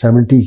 70